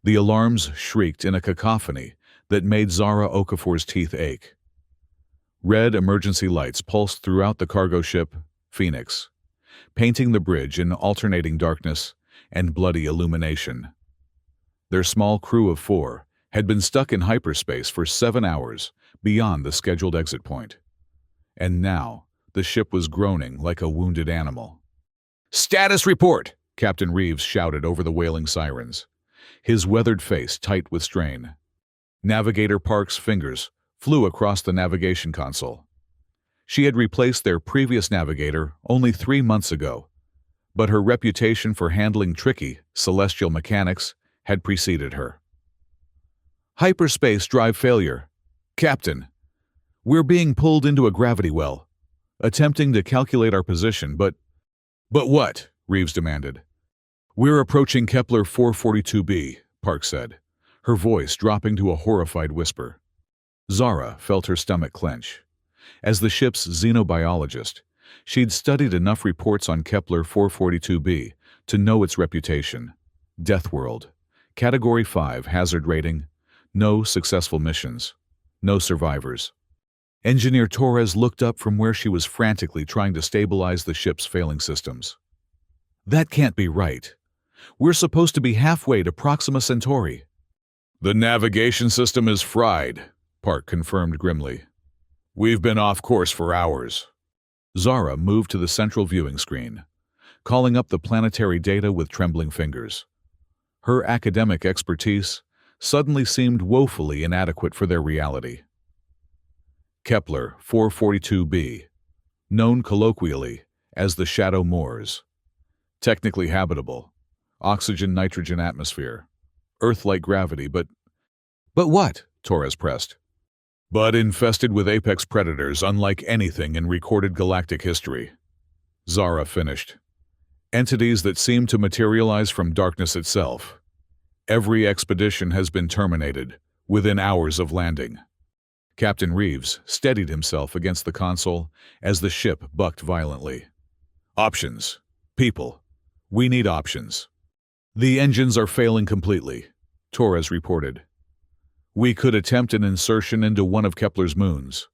The alarms shrieked in a cacophony that made Zara Okafor's teeth ache. Red emergency lights pulsed throughout the cargo ship, Phoenix, painting the bridge in alternating darkness and bloody illumination. Their small crew of 4 had been stuck in hyperspace for 7 hours beyond the scheduled exit point. And now, the ship was groaning like a wounded animal. "Status report!" Captain Reeves shouted over the wailing sirens, his weathered face tight with strain. Navigator Park's fingers flew across the navigation console. She had replaced their previous navigator only 3 months ago, but her reputation for handling tricky, celestial mechanics had preceded her. "Hyperspace drive failure. Captain, we're being pulled into a gravity well, attempting to calculate our position, but what?" Reeves demanded. "We're approaching Kepler 442b, Park said, her voice dropping to a horrified whisper. Zara felt her stomach clench. As the ship's xenobiologist, she'd studied enough reports on Kepler 442b to know its reputation. Death world, Category 5 hazard rating, no successful missions, no survivors. Engineer Torres looked up from where she was frantically trying to stabilize the ship's failing systems. "That can't be right. We're supposed to be halfway to Proxima Centauri." "The navigation system is fried," Park confirmed grimly. "We've been off course for hours." Zara moved to the central viewing screen, calling up the planetary data with trembling fingers. Her academic expertise suddenly seemed woefully inadequate for their reality. Kepler 442b, known colloquially as the Shadow Moors. Technically habitable, oxygen-nitrogen atmosphere, Earth-like gravity, but what? Torres pressed. But infested with apex predators unlike anything in recorded galactic history. Zara finished. Entities that seem to materialize from darkness itself. Every expedition has been terminated within hours of landing. Captain Reeves steadied himself against the console as the ship bucked violently. "Options. People. We need options." "The engines are failing completely," Torres reported. "We could attempt an insertion into one of Kepler's moons,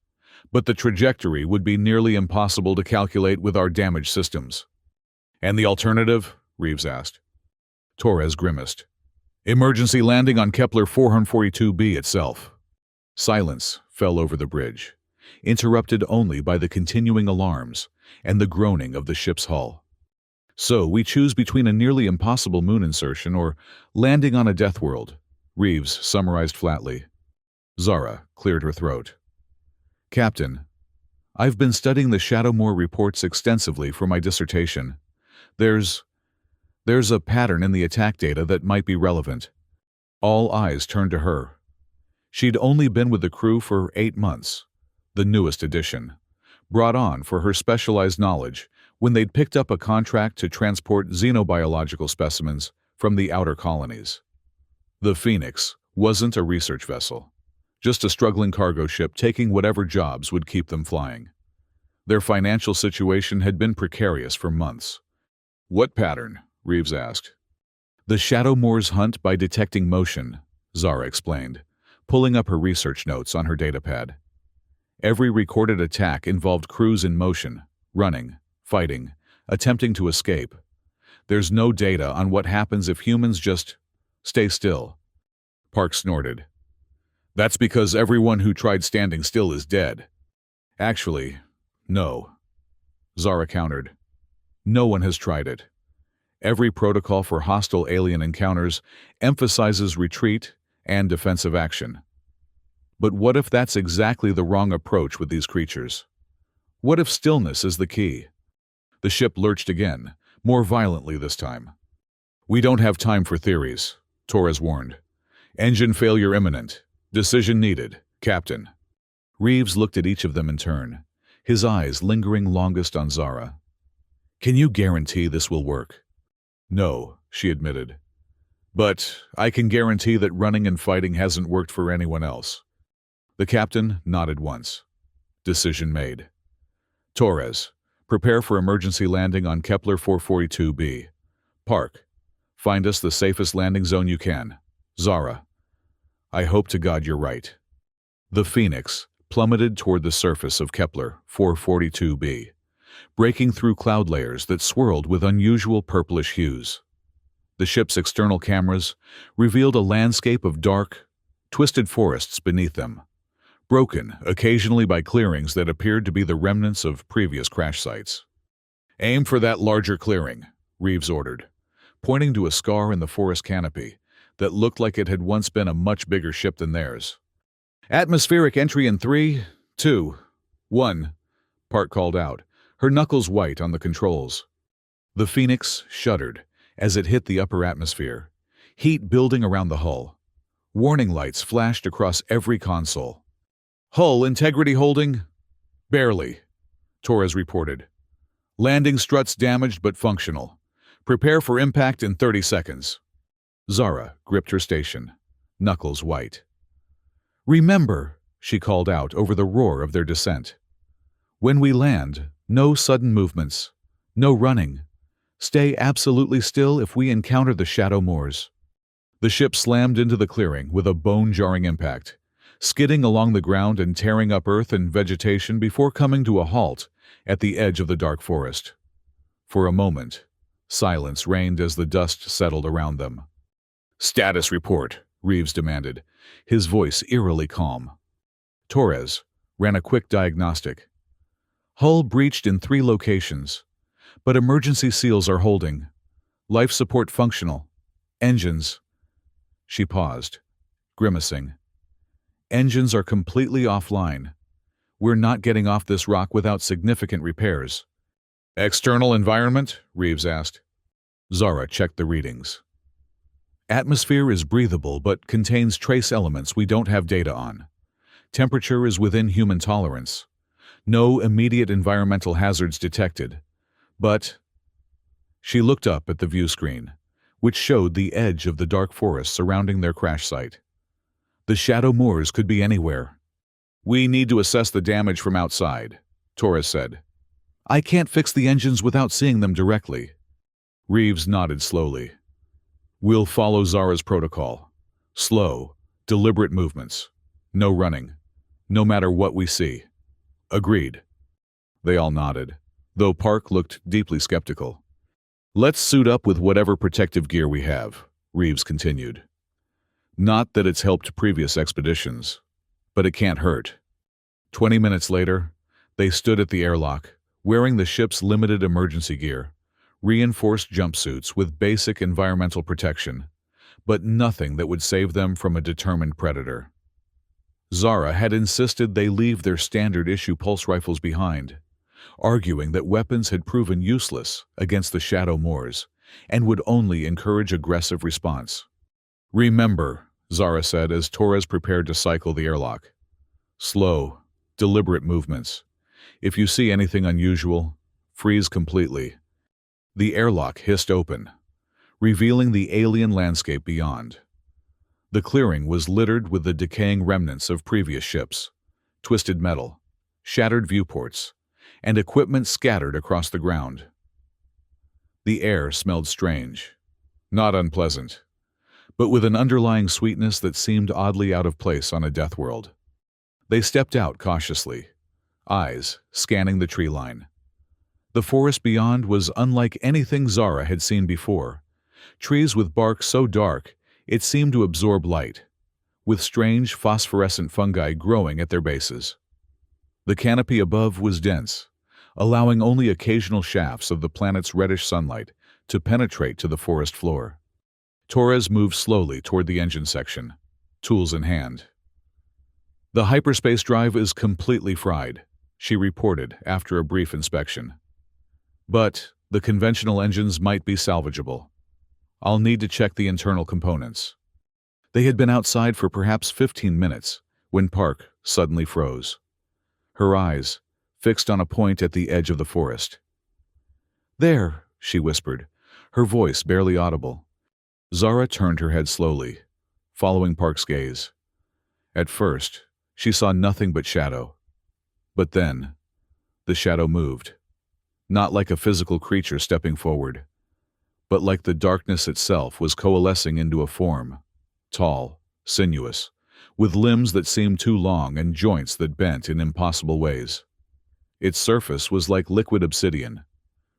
but the trajectory would be nearly impossible to calculate with our damaged systems." "And the alternative?" Reeves asked. Torres grimaced. "Emergency landing on Kepler 442b itself." Silence fell over the bridge, interrupted only by the continuing alarms and the groaning of the ship's hull. "So we choose between a nearly impossible moon insertion or landing on a death world," Reeves summarized flatly. Zara cleared her throat. "Captain, I've been studying the Shadowmoor reports extensively for my dissertation. There's a pattern in the attack data that might be relevant." All eyes turned to her. She'd only been with the crew for 8 months, the newest addition, brought on for her specialized knowledge when they'd picked up a contract to transport xenobiological specimens from the outer colonies. The Phoenix wasn't a research vessel, just a struggling cargo ship taking whatever jobs would keep them flying. Their financial situation had been precarious for months. "What pattern?" Reeves asked. "The Shadowmoor's hunt by detecting motion," Zara explained, pulling up her research notes on her datapad. Every recorded attack involved crews in motion, running, fighting, attempting to escape. There's no data on what happens if humans just stay still. Park snorted. "That's because everyone who tried standing still is dead." "Actually, no," Zara countered. "No one has tried it. Every protocol for hostile alien encounters emphasizes retreat and defensive action. But what if that's exactly the wrong approach with these creatures? What if stillness is the key?" The ship lurched again, more violently this time. "We don't have time for theories," Torres warned. "Engine failure imminent. Decision needed, Captain." Reeves looked at each of them in turn, his eyes lingering longest on Zara. "Can you guarantee this will work?" "No," she admitted. "But I can guarantee that running and fighting hasn't worked for anyone else." The captain nodded once. Decision made. "Torres, prepare for emergency landing on Kepler 442b. Park, find us the safest landing zone you can. Zara, I hope to God you're right. The Phoenix plummeted toward the surface of Kepler 442b, breaking through cloud layers that swirled with unusual purplish hues. The ship's external cameras revealed a landscape of dark, twisted forests beneath them, broken occasionally by clearings that appeared to be the remnants of previous crash sites. Aim for that larger clearing, Reeves ordered, pointing to a scar in the forest canopy that looked like it had once been a much bigger ship than theirs. Atmospheric entry in 3, 2, 1, Park called out, her knuckles white on the controls. The Phoenix shuddered as it hit the upper atmosphere, heat building around the hull. Warning lights flashed across every console. Hull integrity holding? Barely, Torres reported. Landing struts damaged but functional. Prepare for impact in 30 seconds. Zara gripped her station, knuckles white. Remember, she called out over the roar of their descent. When we land, no sudden movements, no running. Stay absolutely still if we encounter the shadow moors. The ship slammed into the clearing with a bone-jarring impact, skidding along the ground and tearing up earth and vegetation before coming to a halt at the edge of the dark forest. For a moment, silence reigned as the dust settled around them. Status report, Reeves demanded, his voice eerily calm. Torres ran a quick diagnostic. Hull breached in 3 locations, but emergency seals are holding. Life support functional. Engines. She paused, grimacing. Engines are completely offline. We're not getting off this rock without significant repairs. External environment? Reeves asked. Zara checked the readings. Atmosphere is breathable but contains trace elements we don't have data on. Temperature is within human tolerance. No immediate environmental hazards detected. But she looked up at the view screen, which showed the edge of the dark forest surrounding their crash site. The shadow moors could be anywhere. We need to assess the damage from outside, Torres said. I can't fix the engines without seeing them directly. Reeves nodded slowly. We'll follow Zara's protocol. Slow, deliberate movements. No running. No matter what we see. Agreed. They all nodded, though Park looked deeply skeptical. Let's suit up with whatever protective gear we have, Reeves continued. Not that it's helped previous expeditions, but it can't hurt. 20 minutes later, they stood at the airlock, wearing the ship's limited emergency gear, reinforced jumpsuits with basic environmental protection, but nothing that would save them from a determined predator. Zara had insisted they leave their standard-issue pulse rifles behind, arguing that weapons had proven useless against the shadow moors and would only encourage aggressive response. Remember, Zara said as Torres prepared to cycle the airlock. Slow, deliberate movements. If you see anything unusual, freeze completely. The airlock hissed open, revealing the alien landscape beyond. The clearing was littered with the decaying remnants of previous ships, twisted metal, shattered viewports, and equipment scattered across the ground. The air smelled strange, not unpleasant, but with an underlying sweetness that seemed oddly out of place on a death world. They stepped out cautiously, eyes scanning the tree line. The forest beyond was unlike anything Zara had seen before, trees with bark so dark it seemed to absorb light, with strange phosphorescent fungi growing at their bases. The canopy above was dense, allowing only occasional shafts of the planet's reddish sunlight to penetrate to the forest floor. Torres moved slowly toward the engine section, tools in hand. The hyperspace drive is completely fried, she reported after a brief inspection. But the conventional engines might be salvageable. I'll need to check the internal components. They had been outside for perhaps 15 minutes when Park suddenly froze, her eyes fixed on a point at the edge of the forest. There, she whispered, her voice barely audible. Zara turned her head slowly, following Park's gaze. At first, she saw nothing but shadow. But then, the shadow moved, not like a physical creature stepping forward, but like the darkness itself was coalescing into a form, tall, sinuous, with limbs that seemed too long and joints that bent in impossible ways. Its surface was like liquid obsidian,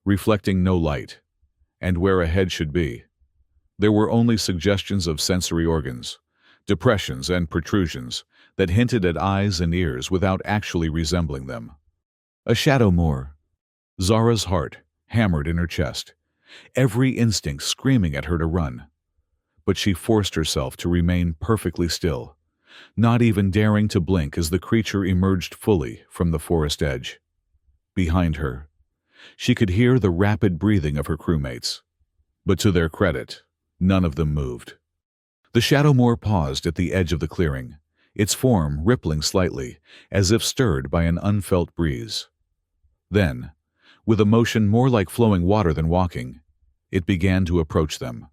reflecting no light, and where a head should be, there were only suggestions of sensory organs, depressions and protrusions that hinted at eyes and ears without actually resembling them. A shadow more. Zara's heart hammered in her chest, every instinct screaming at her to run. But she forced herself to remain perfectly still, not even daring to blink as the creature emerged fully from the forest edge. Behind her, she could hear the rapid breathing of her crewmates, but to their credit, none of them moved. The shadow more paused at the edge of the clearing, its form rippling slightly, as if stirred by an unfelt breeze. Then, with a motion more like flowing water than walking, it began to approach them.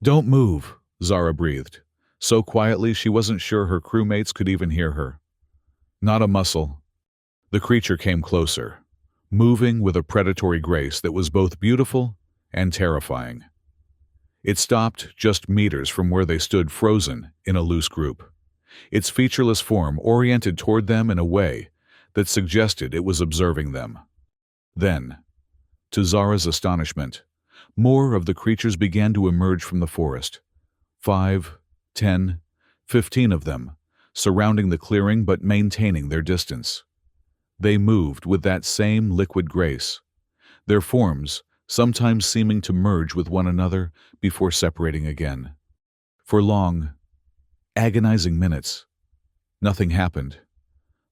"Don't move," Zara breathed, so quietly she wasn't sure her crewmates could even hear her. "Not a muscle." The creature came closer, moving with a predatory grace that was both beautiful and terrifying. It stopped just meters from where they stood frozen in a loose group, its featureless form oriented toward them in a way that suggested it was observing them. Then, to Zara's astonishment, more of the creatures began to emerge from the forest. 5, 10, 15 of them, surrounding the clearing but maintaining their distance. They moved with that same liquid grace, their forms sometimes seeming to merge with one another before separating again. For long, agonizing minutes, nothing happened.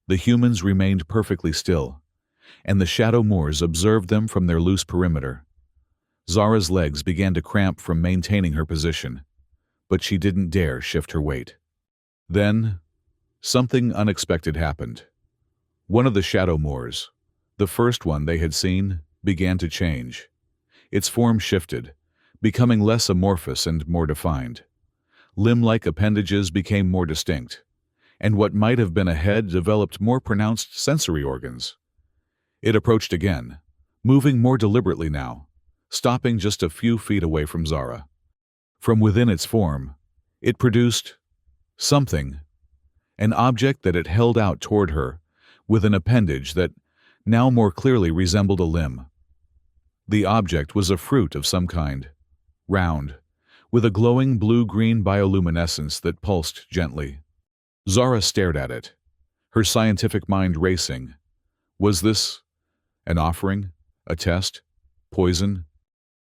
The humans remained perfectly still, and the shadow Moors observed them from their loose perimeter. Zara's legs began to cramp from maintaining her position, but she didn't dare shift her weight. Then, something unexpected happened. One of the shadow Moors, the first one they had seen, began to change. Its form shifted, becoming less amorphous and more defined. Limb-like appendages became more distinct, and what might have been a head developed more pronounced sensory organs. It approached again, moving more deliberately now, stopping just a few feet away from Zara. From within its form, it produced something, an object that it held out toward her, with an appendage that now more clearly resembled a limb. The object was a fruit of some kind, round, with a glowing blue-green bioluminescence that pulsed gently. Zara stared at it, her scientific mind racing. Was this an offering? A test? Poison?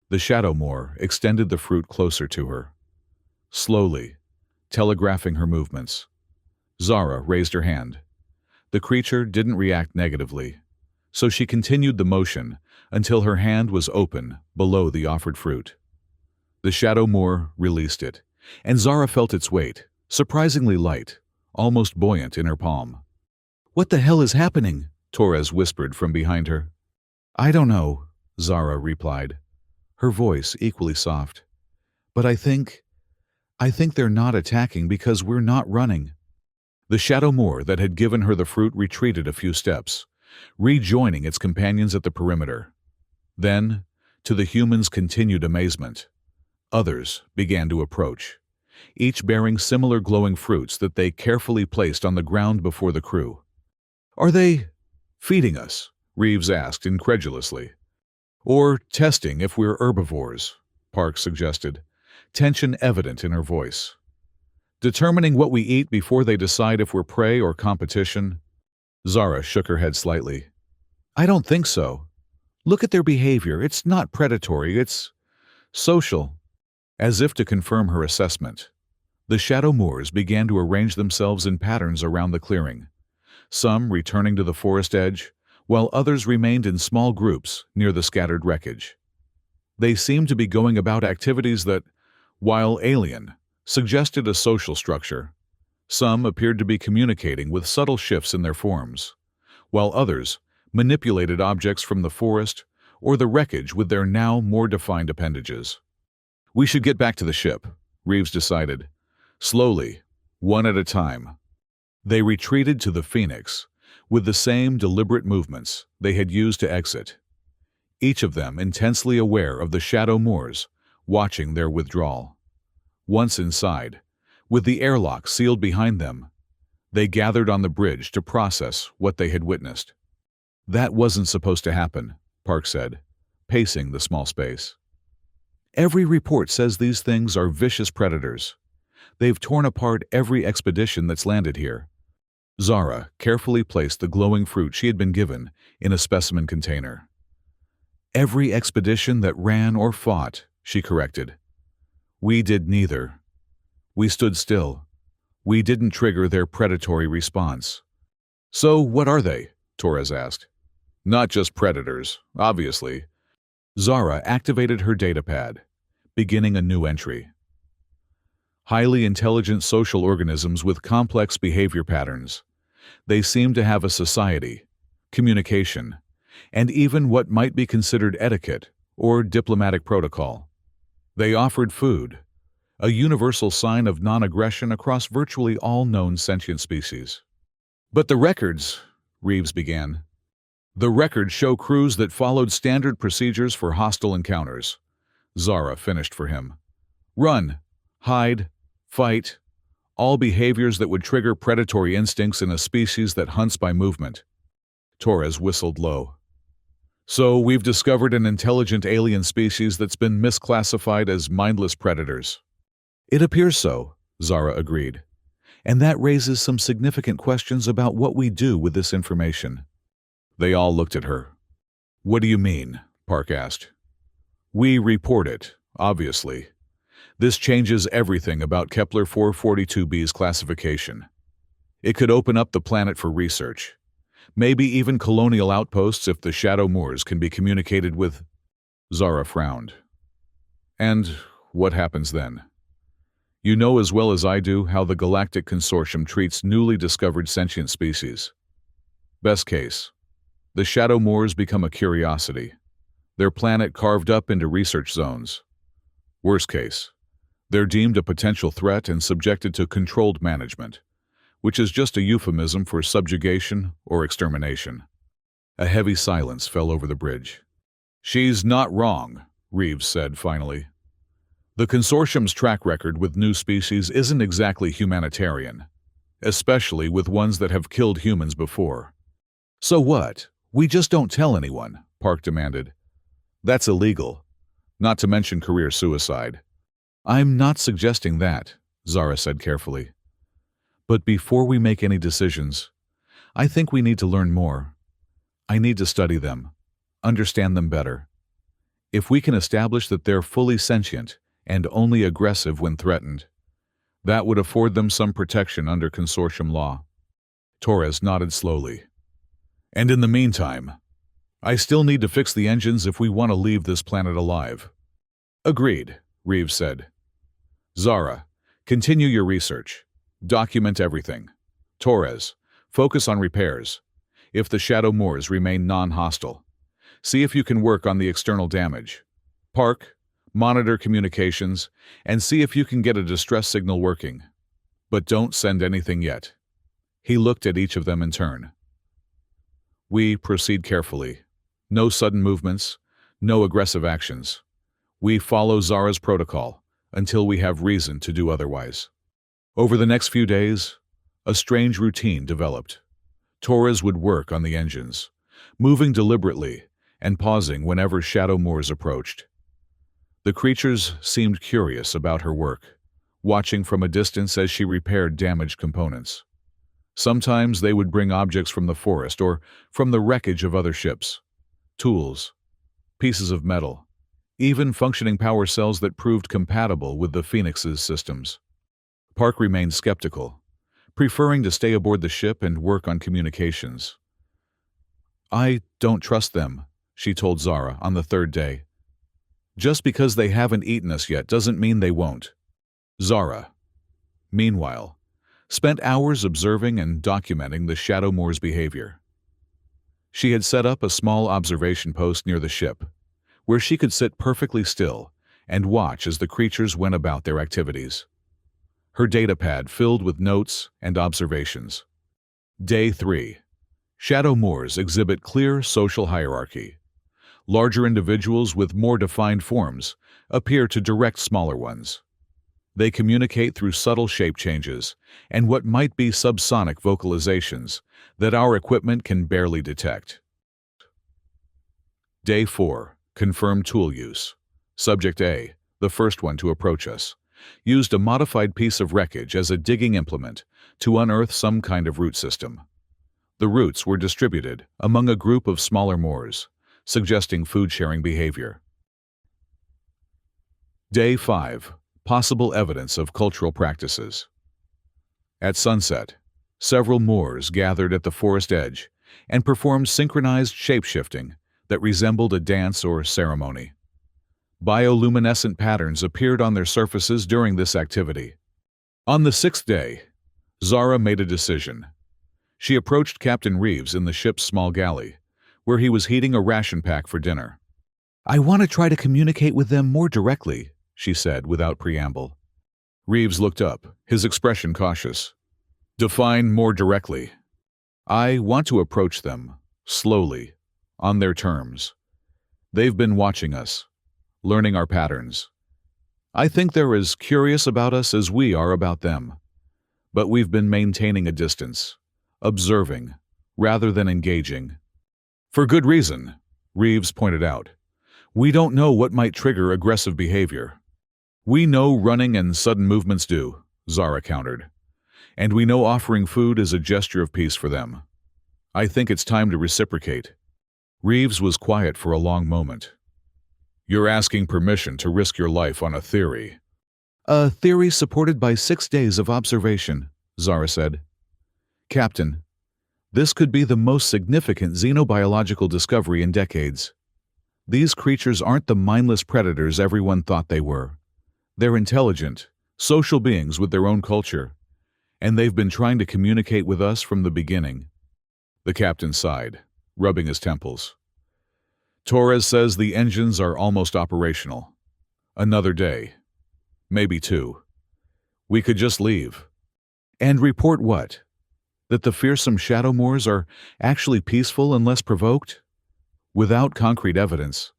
The shadow Moor extended the fruit closer to her, slowly, telegraphing her movements. Zara raised her hand. The creature didn't react negatively, so she continued the motion until her hand was open below the offered fruit. The shadow Moor released it, and Zara felt its weight, surprisingly light, almost buoyant in her palm. "What the hell is happening?" Torres whispered from behind her. "I don't know," Zara replied, her voice equally soft. "But I think they're not attacking because we're not running." The shadow Moor that had given her the fruit retreated a few steps, rejoining its companions at the perimeter. Then, to the humans' continued amazement, others began to approach, each bearing similar glowing fruits that they carefully placed on the ground before the crew. "Are they feeding us?" Reeves asked incredulously. "Or testing if we're herbivores," Parks suggested, tension evident in her voice. "Determining what we eat before they decide if we're prey or competition?" Zara shook her head slightly. "I don't think so. Look at their behavior. It's not predatory, it's social." As if to confirm her assessment, the shadow Moors began to arrange themselves in patterns around the clearing, some returning to the forest edge, while others remained in small groups near the scattered wreckage. They seemed to be going about activities that, while alien, suggested a social structure. Some appeared to be communicating with subtle shifts in their forms, while others manipulated objects from the forest or the wreckage with their now more defined appendages. "We should get back to the ship," Reeves decided. Slowly, one at a time, they retreated to the Phoenix with the same deliberate movements they had used to exit, each of them intensely aware of the shadow Moors watching their withdrawal. Once inside, With the airlock sealed behind them, they gathered on the bridge to process what they had witnessed. That wasn't supposed to happen, Park said, pacing the small space. Every report says these things are vicious predators. They've torn apart every expedition that's landed here. Zara carefully placed the glowing fruit she had been given in a specimen container. Every expedition that ran or fought, she corrected. We did neither. We stood still. We didn't trigger their predatory response. So what are they? Torres asked. Not just predators, obviously. Zara activated her datapad, beginning a new entry. Highly intelligent social organisms with complex behavior patterns. They seem to have a society, communication, and even what might be considered etiquette or diplomatic protocol. They offered food, a universal sign of non-aggression across virtually all known sentient species. But the records, Reeves began. The records show crews that followed standard procedures for hostile encounters. Zara finished for him. Run, hide, fight, all behaviors that would trigger predatory instincts in a species that hunts by movement. Torres whistled low. So we've discovered an intelligent alien species that's been misclassified as mindless predators. It appears so, Zara agreed. And that raises some significant questions about what we do with this information. They all looked at her. What do you mean? Park asked. We report it, obviously. This changes everything about Kepler 442b's classification. It could open up the planet for research. Maybe even colonial outposts if the Shadow Moors can be communicated with. Zara frowned. And what happens then? You know as well as I do how the Galactic Consortium treats newly discovered sentient species. Best case, the Shadow Moors become a curiosity, their planet carved up into research zones. Worst case, they're deemed a potential threat and subjected to controlled management, which is just a euphemism for subjugation or extermination. A heavy silence fell over the bridge. She's not wrong, Reeves said finally. The consortium's track record with new species isn't exactly humanitarian, especially with ones that have killed humans before. So what? We just don't tell anyone, Park demanded. That's illegal, not to mention career suicide. I'm not suggesting that, Zara said carefully. But before we make any decisions, I think we need to learn more. I need to study them, understand them better. If we can establish that they're fully sentient and only aggressive when threatened, that would afford them some protection under consortium law. Torres nodded slowly. And in the meantime, I still need to fix the engines if we want to leave this planet alive. Agreed, Reeves said. Zara, continue your research. Document everything. Torres, focus on repairs. If the Shadow Moors remain non-hostile, see if you can work on the external damage. Park, monitor communications, and see if you can get a distress signal working. But don't send anything yet. He looked at each of them in turn. We proceed carefully. No sudden movements, no aggressive actions. We follow Zara's protocol until we have reason to do otherwise. Over the next few days, a strange routine developed. Torres would work on the engines, moving deliberately and pausing whenever Shadow Moors approached. The creatures seemed curious about her work, watching from a distance as she repaired damaged components. Sometimes they would bring objects from the forest or from the wreckage of other ships, tools, pieces of metal, even functioning power cells that proved compatible with the Phoenix's systems. Park remained skeptical, preferring to stay aboard the ship and work on communications. I don't trust them, she told Zara on the third day. Just because they haven't eaten us yet doesn't mean they won't. Zara, meanwhile, spent hours observing and documenting the Shadow Moors' behavior. She had set up a small observation post near the ship, where she could sit perfectly still and watch as the creatures went about their activities. Her datapad filled with notes and observations. Day 3. Shadow Moors exhibit clear social hierarchy. Larger individuals with more defined forms appear to direct smaller ones. They communicate through subtle shape changes and what might be subsonic vocalizations that our equipment can barely detect. Day 4. Confirmed tool use. Subject A, the first one to approach us, used a modified piece of wreckage as a digging implement to unearth some kind of root system. The roots were distributed among a group of smaller moors, suggesting food-sharing behavior. Day 5. Possible evidence of cultural practices. At sunset, several Moors gathered at the forest edge and performed synchronized shape-shifting that resembled a dance or ceremony. Bioluminescent patterns appeared on their surfaces during this activity. On the 6th day, Zara made a decision. She approached Captain Reeves in the ship's small galley, where he was heating a ration pack for dinner. "I want to try to communicate with them more directly," she said without preamble. Reeves looked up, his expression cautious. "Define more directly." "I want to approach them, slowly, on their terms. They've been watching us, learning our patterns. I think they're as curious about us as we are about them. But we've been maintaining a distance, observing, rather than engaging. For good reason," Reeves pointed out. "We don't know what might trigger aggressive behavior." "We know running and sudden movements do," Zara countered. "And we know offering food is a gesture of peace for them. I think it's time to reciprocate." Reeves was quiet for a long moment. "You're asking permission to risk your life on a theory." "A theory supported by 6 days of observation," Zara said. "Captain, this could be the most significant xenobiological discovery in decades. These creatures aren't the mindless predators everyone thought they were. They're intelligent, social beings with their own culture, and they've been trying to communicate with us from the beginning." The captain sighed, rubbing his temples. "Torres says the engines are almost operational. Another day. Maybe 2. We could just leave." "And report what? That the fearsome shadow moors are actually peaceful unless provoked?" "Without concrete evidence,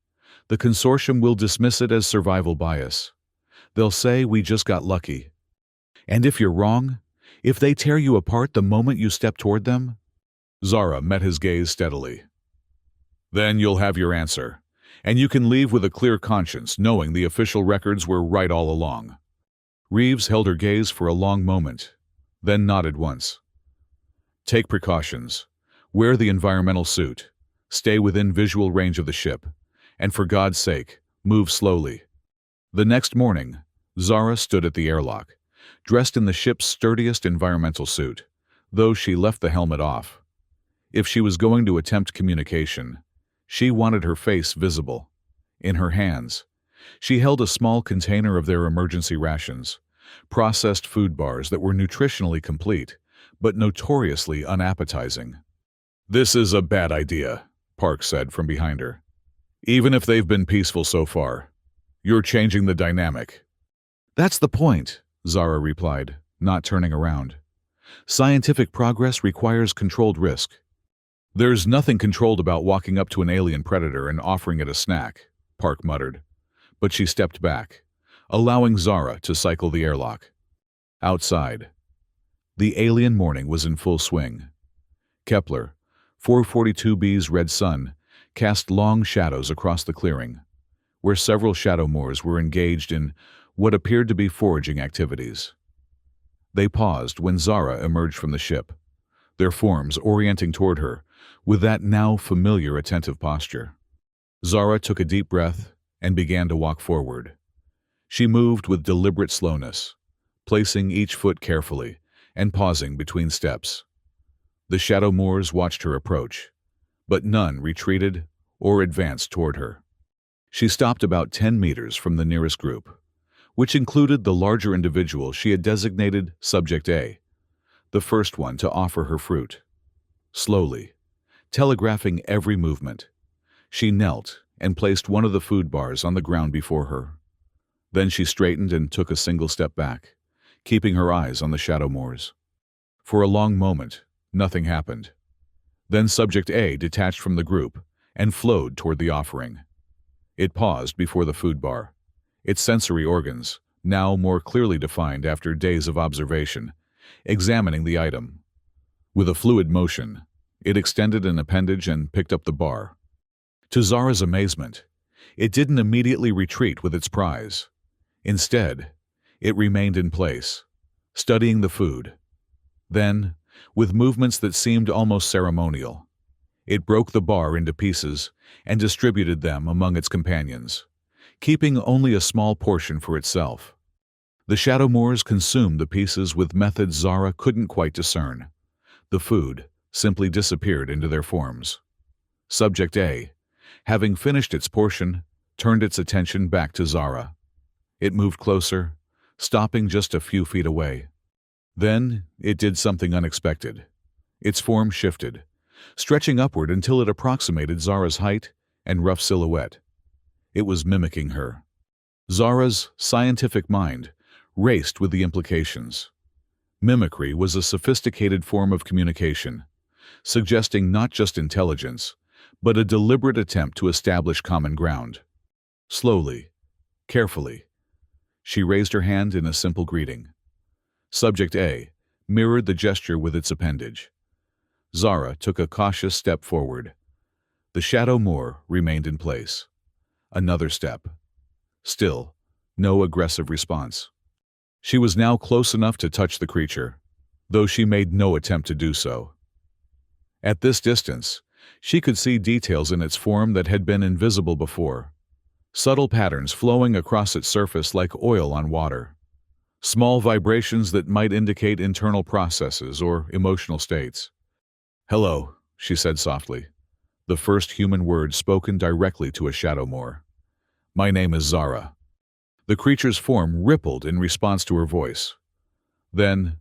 the consortium will dismiss it as survival bias. They'll say we just got lucky. And if you're wrong, if they tear you apart the moment you step toward them..." Zara met his gaze steadily. "Then you'll have your answer, and you can leave with a clear conscience knowing the official records were right all along." Reeves held her gaze for a long moment, then nodded once. "Take precautions. Wear the environmental suit. Stay within visual range of the ship. And for God's sake, move slowly." The next morning, Zara stood at the airlock, dressed in the ship's sturdiest environmental suit, though she left the helmet off. If she was going to attempt communication, she wanted her face visible. In her hands, she held a small container of their emergency rations, processed food bars that were nutritionally complete, but notoriously unappetizing. "This is a bad idea," Park said from behind her. "Even if they've been peaceful so far, you're changing the dynamic." "That's the point," Zara replied, not turning around. "Scientific progress requires controlled risk." "There's nothing controlled about walking up to an alien predator and offering it a snack," Park muttered. But she stepped back, allowing Zara to cycle the airlock. Outside, the alien morning was in full swing. Kepler, 442b's red sun, cast long shadows across the clearing, where several shadow moors were engaged in what appeared to be foraging activities. They paused when Zara emerged from the ship, their forms orienting toward her with that now familiar attentive posture. Zara took a deep breath and began to walk forward. She moved with deliberate slowness, placing each foot carefully and pausing between steps. The shadow moors watched her approach, but none retreated or advanced toward her. She stopped about 10 meters from the nearest group, which included the larger individual she had designated Subject A, the first one to offer her fruit. Slowly, telegraphing every movement, she knelt and placed one of the food bars on the ground before her. Then she straightened and took a single step back, keeping her eyes on the shadow moors. For a long moment, nothing happened. Then Subject A detached from the group and flowed toward the offering. It paused before the food bar, its sensory organs now more clearly defined after days of observation, examining the item. With a fluid motion, it extended an appendage and picked up the bar. To Zara's amazement, it didn't immediately retreat with its prize. Instead, it remained in place, studying the food. Then, with movements that seemed almost ceremonial, it broke the bar into pieces and distributed them among its companions, keeping only a small portion for itself. The Shadow Moors consumed the pieces with methods Zara couldn't quite discern. The food simply disappeared into their forms. Subject A, having finished its portion, turned its attention back to Zara. It moved closer, stopping just a few feet away. Then it did something unexpected. Its form shifted, stretching upward until it approximated Zara's height and rough silhouette. It was mimicking her. Zara's scientific mind raced with the implications. Mimicry was a sophisticated form of communication, suggesting not just intelligence, but a deliberate attempt to establish common ground. Slowly, carefully, she raised her hand in a simple greeting. Subject A mirrored the gesture with its appendage. Zara took a cautious step forward. The Shadow Moor remained in place. Another step. Still, no aggressive response. She was now close enough to touch the creature, though she made no attempt to do so. At this distance, she could see details in its form that had been invisible before. Subtle patterns flowing across its surface like oil on water. Small vibrations that might indicate internal processes or emotional states. "Hello," she said softly, the first human word spoken directly to a Shadow Moor. "My name is Zara." The creature's form rippled in response to her voice. Then,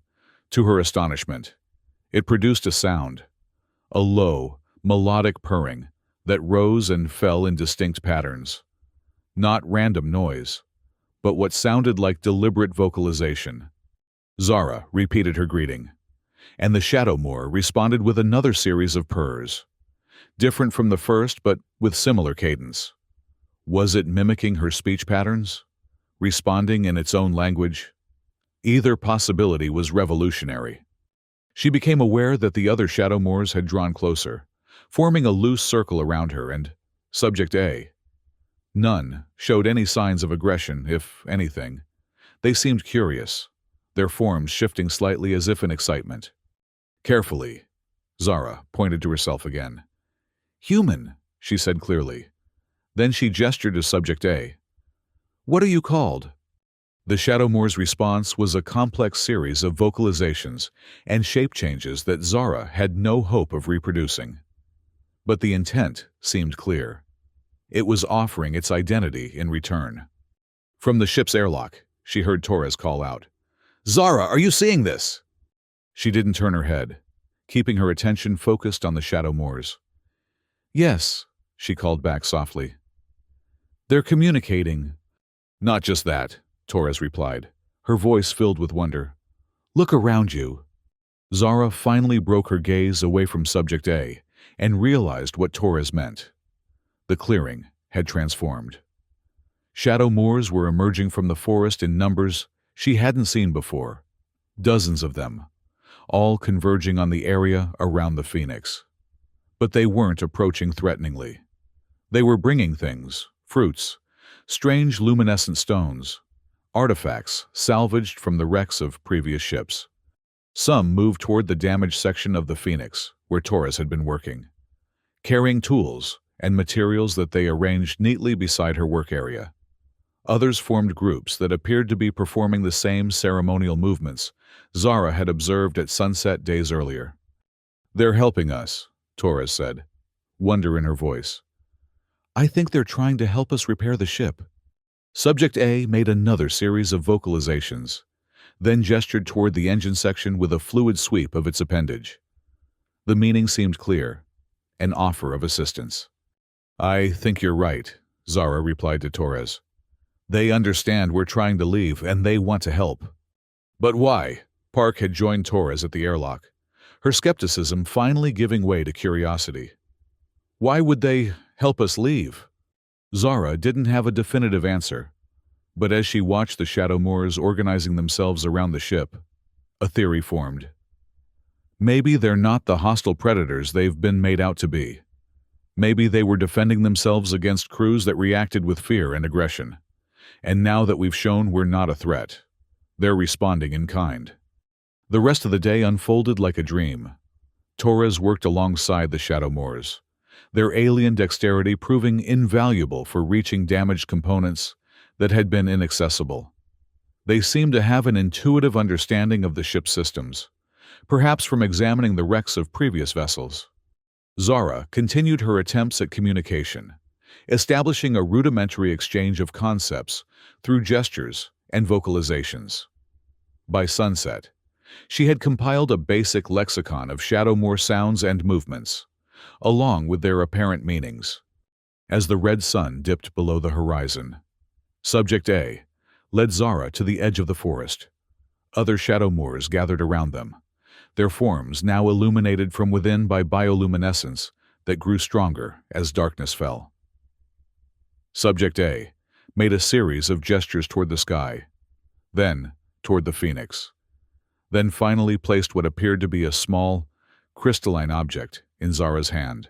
to her astonishment, it produced a sound, a low, melodic purring that rose and fell in distinct patterns. Not random noise, but what sounded like deliberate vocalization. Zara repeated her greeting, and the Shadow Moor responded with another series of purrs, different from the first but with similar cadence. Was it mimicking her speech patterns? Responding in its own language? Either possibility was revolutionary. She became aware that the other Shadow Moors had drawn closer, forming a loose circle around her, and Subject A. None showed any signs of aggression, if anything. They seemed curious, their forms shifting slightly as if in excitement. Carefully, Zara pointed to herself again. "Human," she said clearly. Then she gestured to Subject A. "What are you called?" The Shadow Moor's response was a complex series of vocalizations and shape changes that Zara had no hope of reproducing. But the intent seemed clear. It was offering its identity in return. From the ship's airlock, she heard Torres call out, "Zara, are you seeing this?" She didn't turn her head, keeping her attention focused on the Shadow Moors. "Yes," she called back softly. "They're communicating." "Not just that," Torres replied, her voice filled with wonder. "Look around you." Zara finally broke her gaze away from Subject A and realized what Torres meant. The clearing had transformed. Shadow Moors were emerging from the forest in numbers she hadn't seen before. Dozens of them, all converging on the area around the Phoenix. But they weren't approaching threateningly. They were bringing things, fruits, strange luminescent stones, artifacts salvaged from the wrecks of previous ships. Some moved toward the damaged section of the Phoenix, where Torres had been working, carrying tools and materials that they arranged neatly beside her work area. Others formed groups that appeared to be performing the same ceremonial movements Zara had observed at sunset days earlier. "They're helping us," Torres said, wonder in her voice. "I think they're trying to help us repair the ship." Subject A made another series of vocalizations, then gestured toward the engine section with a fluid sweep of its appendage. The meaning seemed clear, an offer of assistance. "I think you're right," Zara replied to Torres. "They understand we're trying to leave and they want to help." "But why?" Park had joined Torres at the airlock, her skepticism finally giving way to curiosity. "Why would they help us leave?" Zara didn't have a definitive answer, But as she watched the Shadow Moors organizing themselves around the ship, a theory formed. Maybe they're not the hostile predators they've been made out to be. Maybe they were defending themselves against crews that reacted with fear and aggression. And now that we've shown we're not a threat, they're responding in kind. The rest of the day unfolded like a dream. Torres worked alongside the Shadow Moors, their alien dexterity proving invaluable for reaching damaged components that had been inaccessible. They seemed to have an intuitive understanding of the ship's systems, perhaps from examining the wrecks of previous vessels. Zara continued her attempts at communication, establishing a rudimentary exchange of concepts through gestures and vocalizations. By sunset, she had compiled a basic lexicon of Shadow Moor sounds and movements, along with their apparent meanings. As the red sun dipped below the horizon, Subject A led Zara to the edge of the forest. Other Shadow Moors gathered around them, their forms now illuminated from within by bioluminescence that grew stronger as darkness fell. Subject A made a series of gestures toward the sky, then toward the phoenix, then finally placed what appeared to be a small, crystalline object in Zara's hand.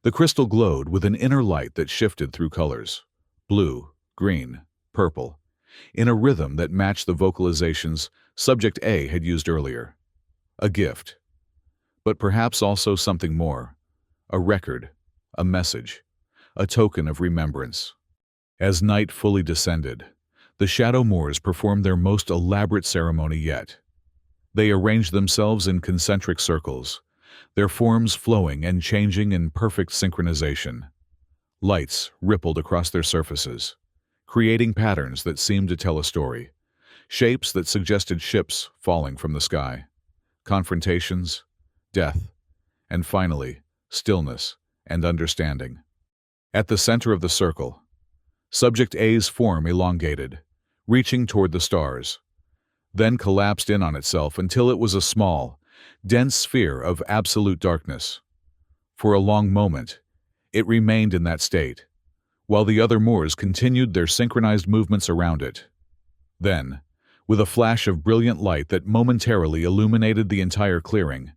The crystal glowed with an inner light that shifted through colors, blue, green, purple, in a rhythm that matched the vocalizations Subject A had used earlier. A gift, but perhaps also something more, a record, a message, a token of remembrance. As night fully descended, the Shadow Moors performed their most elaborate ceremony yet. They arranged themselves in concentric circles, their forms flowing and changing in perfect synchronization. Lights rippled across their surfaces, creating patterns that seemed to tell a story, shapes that suggested ships falling from the sky, confrontations, death, and finally, stillness and understanding. At the center of the circle, Subject A's form elongated, reaching toward the stars, then collapsed in on itself until it was a small, dense sphere of absolute darkness. For a long moment, it remained in that state, while the other Moors continued their synchronized movements around it. Then, with a flash of brilliant light that momentarily illuminated the entire clearing,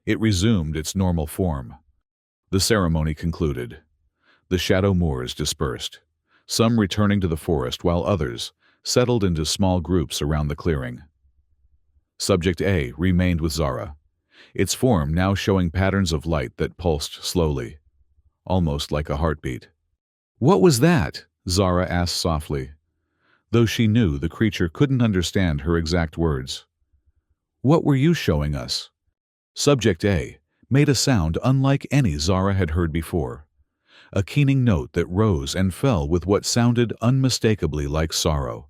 it resumed its normal form. The ceremony concluded. The Shadow Moors dispersed, some returning to the forest while others settled into small groups around the clearing. Subject A remained with Zara, its form now showing patterns of light that pulsed slowly, almost like a heartbeat. "What was that?" Zara asked softly, though she knew the creature couldn't understand her exact words. "What were you showing us?" Subject A made a sound unlike any Zara had heard before, a keening note that rose and fell with what sounded unmistakably like sorrow.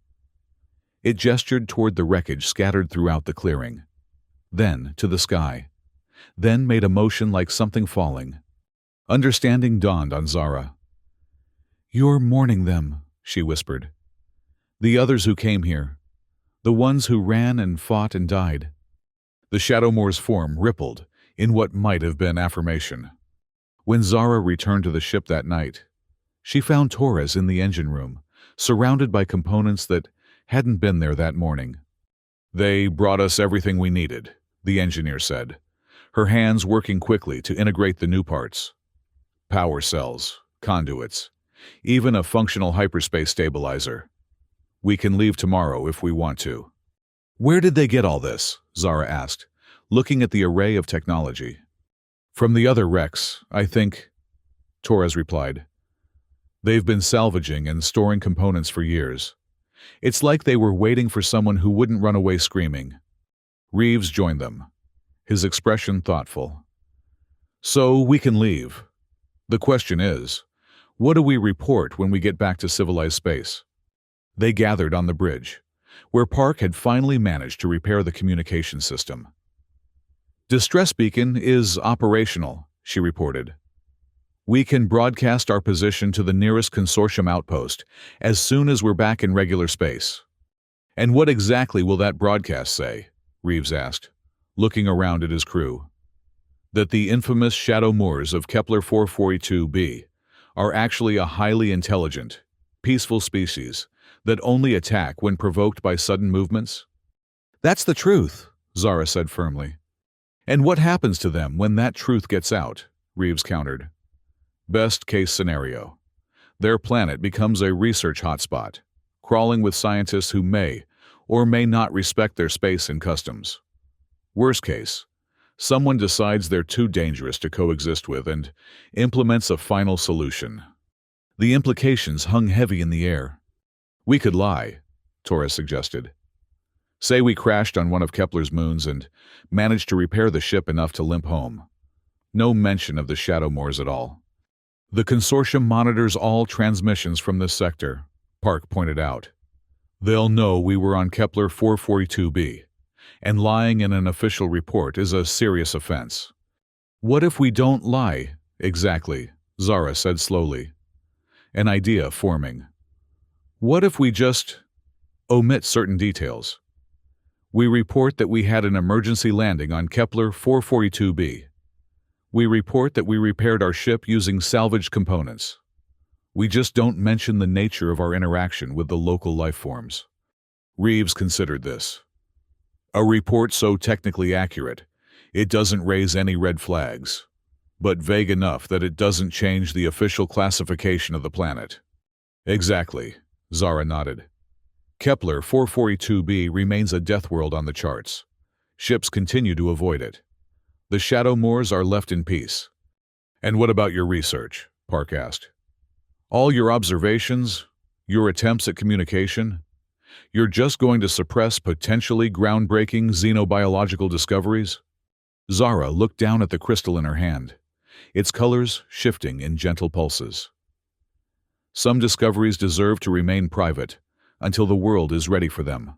It gestured toward the wreckage scattered throughout the clearing, then to the sky, then made a motion like something falling. Understanding dawned on Zara. "You're mourning them," she whispered. "The others who came here, the ones who ran and fought and died." The Shadow Moor's form rippled in what might have been affirmation. When Zara returned to the ship that night, she found Torres in the engine room, surrounded by components that hadn't been there that morning. "They brought us everything we needed," the engineer said, her hands working quickly to integrate the new parts. "Power cells, conduits, even a functional hyperspace stabilizer. We can leave tomorrow if we want to." "Where did they get all this?" Zara asked, looking at the array of technology. "From the other wrecks, I think," Torres replied. "They've been salvaging and storing components for years. It's like they were waiting for someone who wouldn't run away screaming." Reeves joined them, his expression thoughtful. "So we can leave. The question is, what do we report when we get back to civilized space?" They gathered on the bridge, where Park had finally managed to repair the communication system. "Distress beacon is operational," she reported. "We can broadcast our position to the nearest consortium outpost as soon as we're back in regular space." "And what exactly will that broadcast say?" Reeves asked, looking around at his crew. "That the infamous Shadow Moors of Kepler 442b are actually a highly intelligent, peaceful species that only attack when provoked by sudden movements? That's the truth, Zara said firmly. And what happens to them when that truth gets out? Reeves countered. Best case scenario. Their planet becomes a research hotspot, crawling with scientists who may or may not respect their space and customs. Worst case, someone decides they're too dangerous to coexist with and implements a final solution. The implications hung heavy in the air. We could lie, Torres suggested. Say we crashed on one of Kepler's moons and managed to repair the ship enough to limp home. No mention of the Shadow Moors at all. The consortium monitors all transmissions from this sector, Park pointed out. They'll know we were on Kepler 442b, and lying in an official report is a serious offense. What if we don't lie? Exactly, Zara said slowly. An idea forming. What if we just omit certain details? We report that we had an emergency landing on Kepler 442b. We report that we repaired our ship using salvaged components. We just don't mention the nature of our interaction with the local life forms. Reeves considered this. A report so technically accurate, it doesn't raise any red flags, but vague enough that it doesn't change the official classification of the planet. Exactly, Zara nodded. Kepler 442b remains a death world on the charts. Ships continue to avoid it. The Shadow Moors are left in peace. And what about your research? Park asked. All your observations, your attempts at communication? You're just going to suppress potentially groundbreaking xenobiological discoveries? Zara looked down at the crystal in her hand, its colors shifting in gentle pulses. Some discoveries deserve to remain private until the world is ready for them.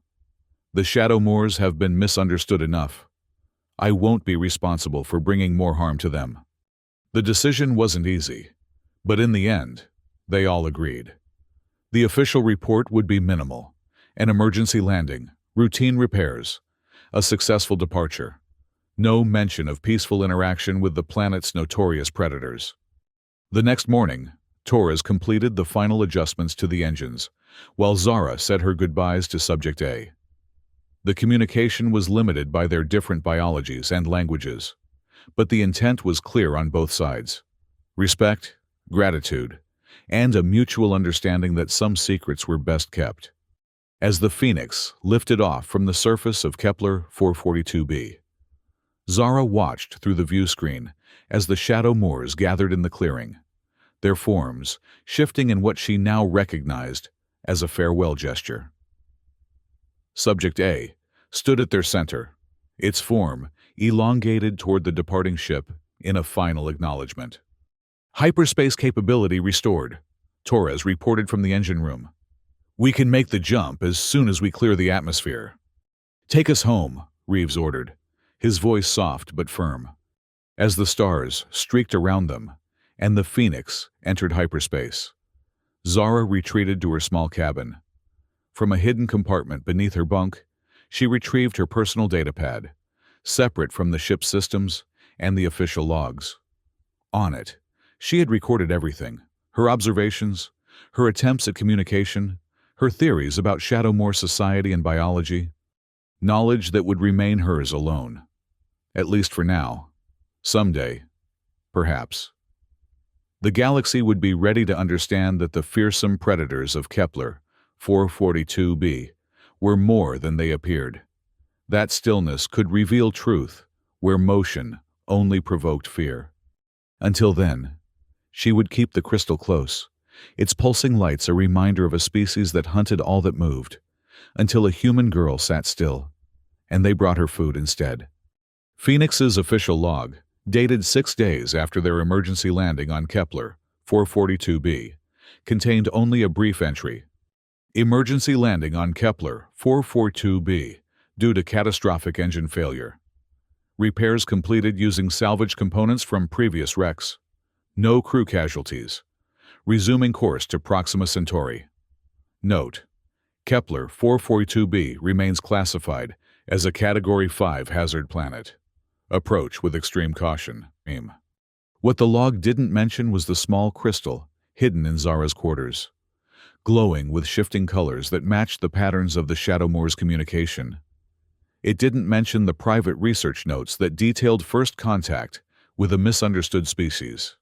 The Shadow Moors have been misunderstood enough. I won't be responsible for bringing more harm to them. The decision wasn't easy, but in the end, they all agreed. The official report would be minimal: an emergency landing, routine repairs, a successful departure. No mention of peaceful interaction with the planet's notorious predators. The next morning, Torres completed the final adjustments to the engines, while Zara said her goodbyes to Subject A. The communication was limited by their different biologies and languages, but the intent was clear on both sides: respect, gratitude, and a mutual understanding that some secrets were best kept. As the Phoenix lifted off from the surface of Kepler 442b, Zara watched through the view screen as the Shadow Moors gathered in the clearing, their forms shifting in what she now recognized as a farewell gesture. Subject A stood at their center, its form elongated toward the departing ship in a final acknowledgement. Hyperspace capability restored, Torres reported from the engine room. We can make the jump as soon as we clear the atmosphere. Take us home, Reeves ordered, his voice soft but firm. As the stars streaked around them and the Phoenix entered hyperspace, Zara retreated to her small cabin. From a hidden compartment beneath her bunk, she retrieved her personal datapad, separate from the ship's systems and the official logs. On it, she had recorded everything: her observations, her attempts at communication, her theories about Shadow Moor society and biology, knowledge that would remain hers alone. At least for now. Someday, perhaps. The galaxy would be ready to understand that the fearsome predators of Kepler 442b were more than they appeared. That stillness could reveal truth where motion only provoked fear. Until then, she would keep the crystal close, its pulsing lights a reminder of a species that hunted all that moved, until a human girl sat still, and they brought her food instead. Phoenix's official log, dated 6 days after their emergency landing on Kepler 442b, contained only a brief entry: emergency landing on Kepler 442b due to catastrophic engine failure. Repairs completed using salvage components from previous wrecks. No crew casualties. Resuming course to Proxima Centauri. Note: Kepler 442b remains classified as a Category 5 hazard planet. Approach with extreme caution. Aim. What the log didn't mention was the small crystal hidden in Zara's quarters. glowing with shifting colors that matched the patterns of the Shadowmoor's communication. It didn't mention the private research notes that detailed first contact with a misunderstood species.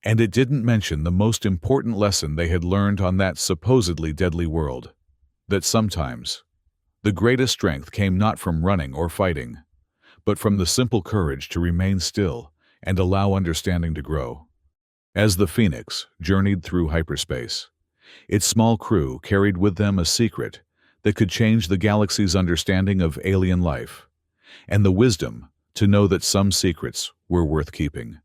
And it didn't mention the most important lesson they had learned on that supposedly deadly world, that sometimes the greatest strength came not from running or fighting, but from the simple courage to remain still and allow understanding to grow. As the Phoenix journeyed through hyperspace, its small crew carried with them a secret that could change the galaxy's understanding of alien life, and the wisdom to know that some secrets were worth keeping.